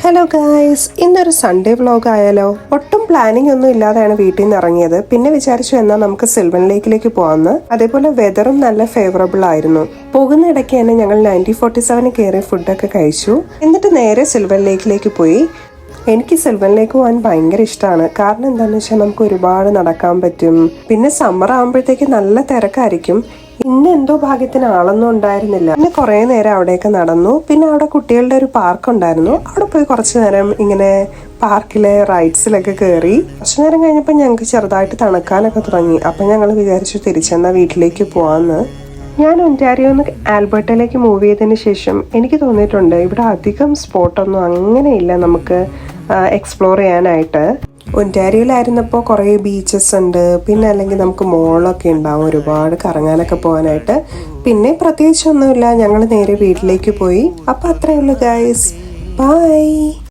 Hello guys, ഇന്നൊരു Sunday vlog ആയാലോ? ഒട്ടും പ്ലാനിങ് ഒന്നും ഇല്ലാതെയാണ് വീട്ടിൽ നിന്ന് ഇറങ്ങിയത്. പിന്നെ വിചാരിച്ചു എന്നാൽ നമുക്ക് സിൽവൻ ലേക്കിലേക്ക് പോകാമെന്ന്. അതേപോലെ വെതറും നല്ല ഫേവറബിൾ ആയിരുന്നു. പോകുന്ന ഇടയ്ക്ക് തന്നെ ഞങ്ങൾ 9047 കയറി ഫുഡൊക്കെ കഴിച്ചു. എന്നിട്ട് നേരെ സിൽവൻ ലേക്കിലേക്ക് പോയി. എനിക്ക് സിൽവൻ ലേക്ക് പോകാൻ ഭയങ്കര ഇഷ്ടമാണ്. കാരണം എന്താണെന്ന് വെച്ചാൽ നമുക്ക് ഒരുപാട് നടക്കാൻ പറ്റും. പിന്നെ സമ്മർ ആകുമ്പോഴത്തേക്ക് നല്ല തിരക്കായിരിക്കും. ഇന്ന് എന്തോ ഭാഗ്യത്തിന് ആളൊന്നും ഉണ്ടായിരുന്നില്ല. പിന്നെ കുറേ നേരം അവിടെയൊക്കെ നടന്നു. പിന്നെ അവിടെ കുട്ടികളുടെ ഒരു പാർക്ക് ഉണ്ടായിരുന്നു. അവിടെ പോയി കുറച്ചു നേരം ഇങ്ങനെ പാർക്കിലെ റൈഡ്സിലൊക്കെ കയറി. കുറച്ചു നേരം കഴിഞ്ഞപ്പോൾ ഞങ്ങൾക്ക് ചെറുതായിട്ട് തണുക്കാനൊക്കെ തുടങ്ങി. അപ്പം ഞങ്ങൾ വിചാരിച്ചു തിരിച്ചെന്നാൽ വീട്ടിലേക്ക് പോവാന്ന്. ഞാൻ ഒന്റാരിയോന്ന് ആൽബർട്ടയിലേക്ക് മൂവ് ചെയ്തതിന് ശേഷം എനിക്ക് തോന്നിയിട്ടുണ്ട് ഇവിടെ അധികം സ്പോട്ടൊന്നും അങ്ങനെയില്ല നമുക്ക് എക്സ്പ്ലോർ ചെയ്യാനായിട്ട്. ഒന്റാരിയോയിലായിരുന്നപ്പോൾ കുറേ ബീച്ചസ് ഉണ്ട്. പിന്നെ അല്ലെങ്കിൽ നമുക്ക് മോളൊക്കെ ഉണ്ടാവും ഒരുപാട് കറങ്ങാനൊക്കെ പോകാനായിട്ട്. പിന്നെ പ്രത്യേകിച്ചൊന്നുമില്ല, ഞങ്ങൾ നേരെ വീട്ടിലേക്ക് പോയി. അപ്പോൾ അത്രയേ ഉള്ളൂ ഗൈസ്, ബൈ.